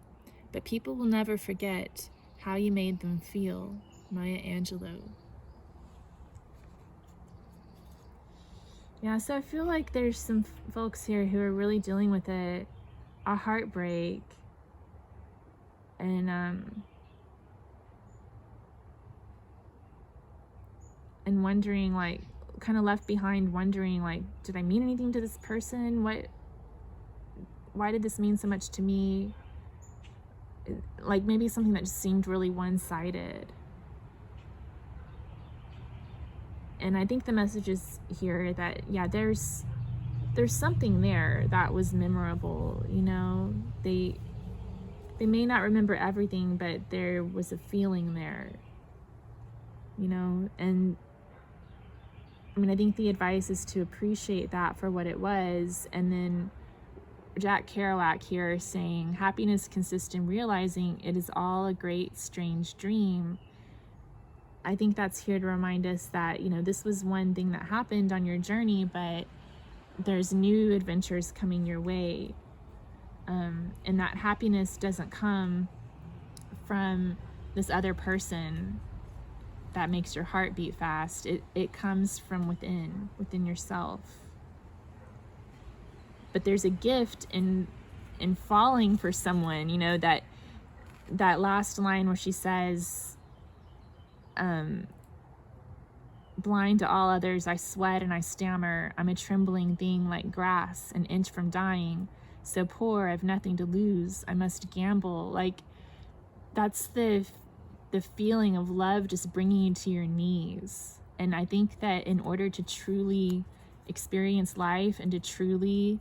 But people will never forget how you made them feel. Maya Angelou. Yeah, so I feel like there's some folks here who are really dealing with a heartbreak. And wondering, like, kind of left behind wondering, like, did I mean anything to this person? Why did this mean so much to me? Like, maybe something that just seemed really one-sided. And I think the message is here that, yeah, there's something there that was memorable, you know? They may not remember everything, but there was a feeling there, you know? And I mean, I think the advice is to appreciate that for what it was. And then Jack Kerouac here saying, happiness consists in realizing it is all a great, strange dream. I think that's here to remind us that, you know, this was one thing that happened on your journey, but there's new adventures coming your way. And that happiness doesn't come from this other person that makes your heart beat fast. It comes from within yourself. But there's a gift in falling for someone, you know, that that last line where she says, blind to all others, I sweat and I stammer. I'm a trembling thing like grass, an inch from dying. So poor, I've nothing to lose. I must gamble. Like, that's the feeling of love just bringing you to your knees. And I think that in order to truly experience life and to truly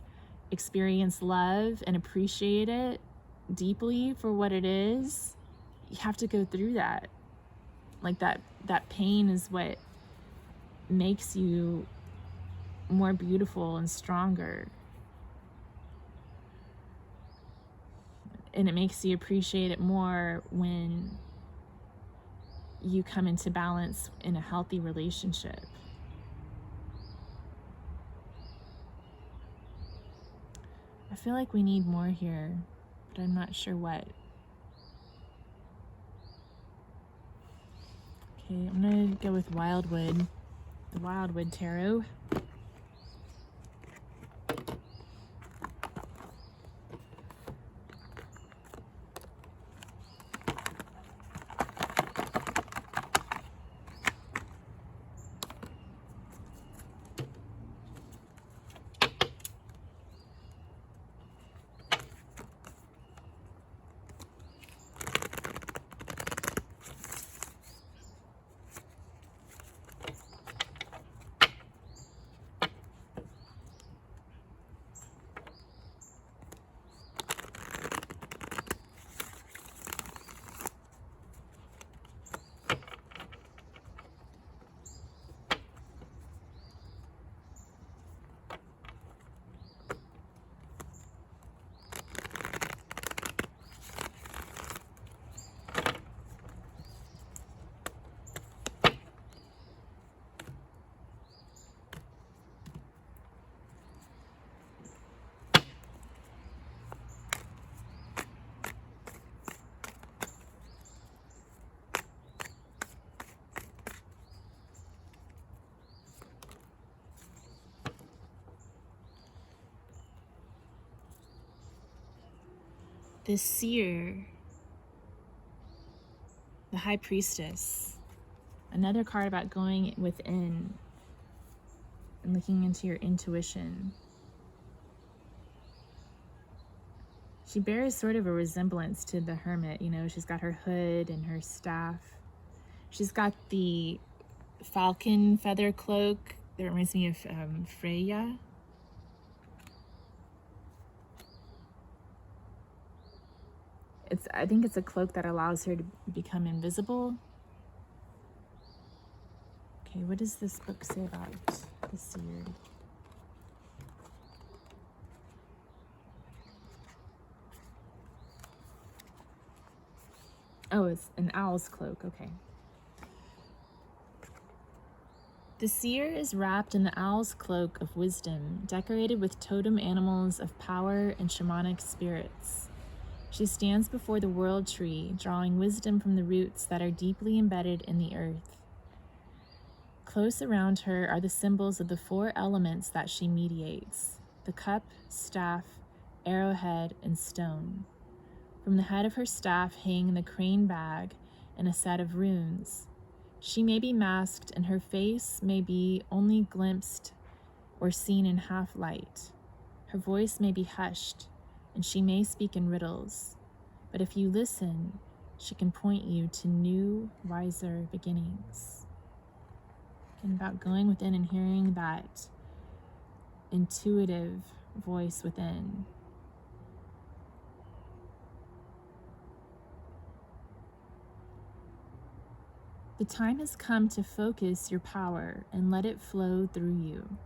experience love and appreciate it deeply for what it is, you have to go through that. Like that pain is what makes you more beautiful and stronger. And it makes you appreciate it more when you come into balance in a healthy relationship. I feel like we need more here, but I'm not sure what. Okay, I'm gonna go with Wildwood, the Wildwood Tarot. The Seer, the High Priestess, another card about going within and looking into your intuition. She bears sort of a resemblance to the Hermit, you know, she's got her hood and her staff. She's got the falcon feather cloak that reminds me of Freya. I think it's a cloak that allows her to become invisible. Okay, what does this book say about the Seer? Oh, it's an owl's cloak, okay. The Seer is wrapped in the owl's cloak of wisdom, decorated with totem animals of power and shamanic spirits. She stands before the world tree, drawing wisdom from the roots that are deeply embedded in the earth. Close around her are the symbols of the 4 elements that she mediates: the cup, staff, arrowhead, and stone. From the head of her staff hang the crane bag and a set of runes. She may be masked, and her face may be only glimpsed or seen in half light. Her voice may be hushed, and she may speak in riddles. But if you listen, she can point you to new, wiser beginnings. And about going within and hearing that intuitive voice within. The time has come to focus your power and let it flow through you.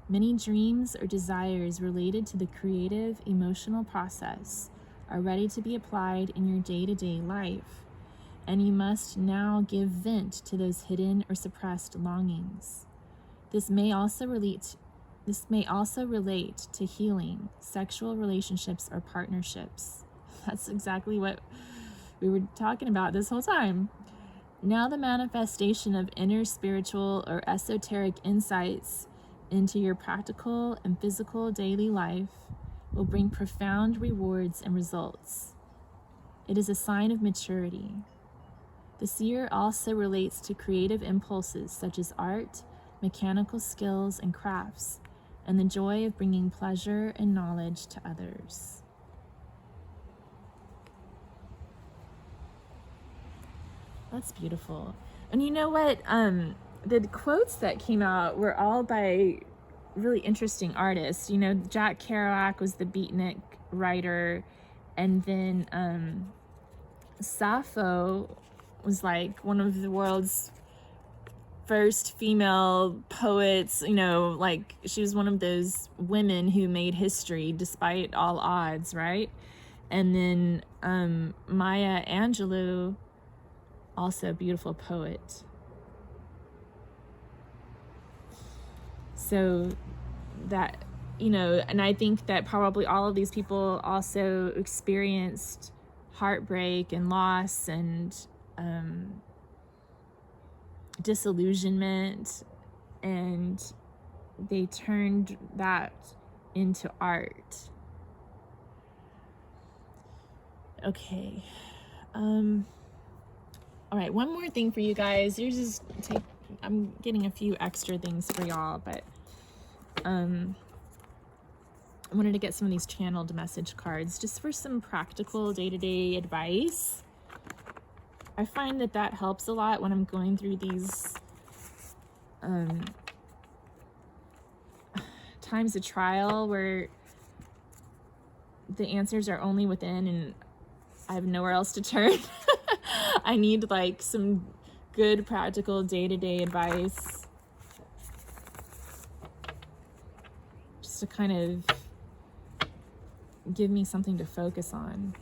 Many dreams or desires related to the creative, emotional process are ready to be applied in your day-to-day life, and you must now give vent to those hidden or suppressed longings. This may also relate to healing, sexual relationships, or partnerships. That's exactly what we were talking about this whole time. Now the manifestation of inner spiritual or esoteric insights into your practical and physical daily life will bring profound rewards and results. It is a sign of maturity. The seer also relates to creative impulses such as art, mechanical skills, and crafts, and the joy of bringing pleasure and knowledge to others. That's beautiful. And you know what? The quotes that came out were all by really interesting artists. You know, Jack Kerouac was the beatnik writer, and then Sappho was like one of the world's first female poets. You know, like she was one of those women who made history despite all odds, right? And then Maya Angelou, also a beautiful poet. So that, you know, and I think that probably all of these people also experienced heartbreak and loss and disillusionment, and they turned that into art. Okay. All right, one more thing for you guys. I'm getting a few extra things for y'all, but I wanted to get some of these channeled message cards just for some practical day-to-day advice. I find that helps a lot when I'm going through these times of trial where the answers are only within and I have nowhere else to turn. I need like some good practical day-to-day advice just to kind of give me something to focus on.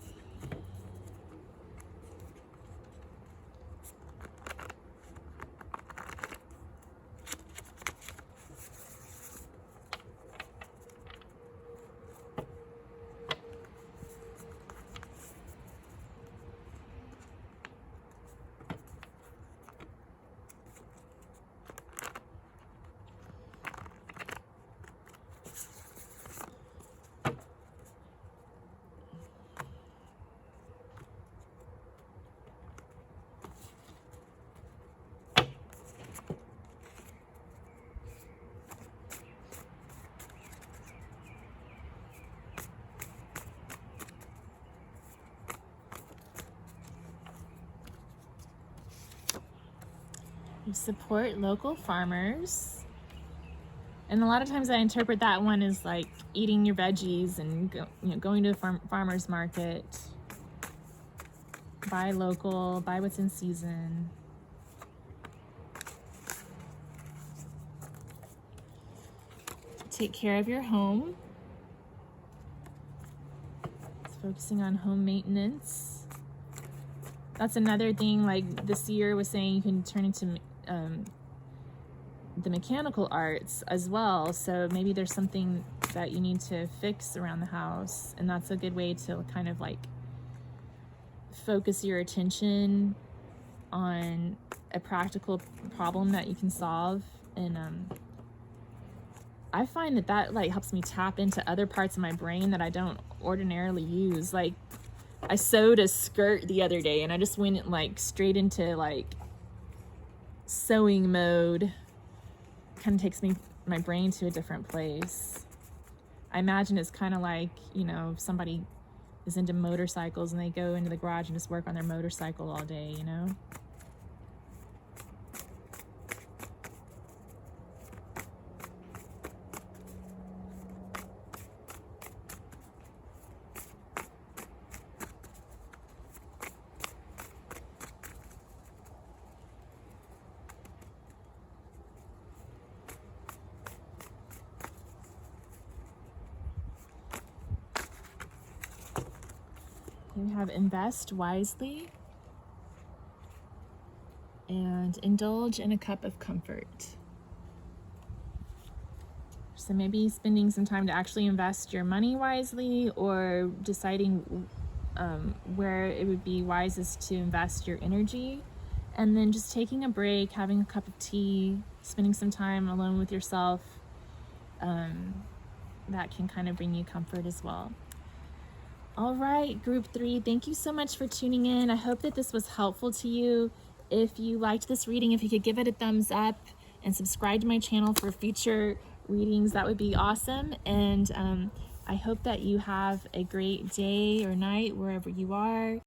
You support local farmers. And a lot of times I interpret that one as like eating your veggies and going to the farmer's market. Buy local, buy what's in season. Take care of your home. It's focusing on home maintenance. That's another thing, like this year was saying, you can turn into the mechanical arts as well. So maybe there's something that you need to fix around the house, and that's a good way to kind of like focus your attention on a practical problem that you can solve. And I find that like helps me tap into other parts of my brain that I don't ordinarily use. Like I sewed a skirt the other day and I just went like straight into like sewing mode. Kind of takes my brain to a different place. I imagine it's kind of like, if somebody is into motorcycles and they go into the garage and just work on their motorcycle all day, You have invest wisely and indulge in a cup of comfort. So maybe spending some time to actually invest your money wisely, or deciding where it would be wisest to invest your energy, and then just taking a break, having a cup of tea, spending some time alone with yourself. That can kind of bring you comfort as well. All right, group 3, thank you so much for tuning in. I hope that this was helpful to you. If you liked this reading, if you could give it a thumbs up and subscribe to my channel for future readings, that would be awesome. And I hope that you have a great day or night wherever you are.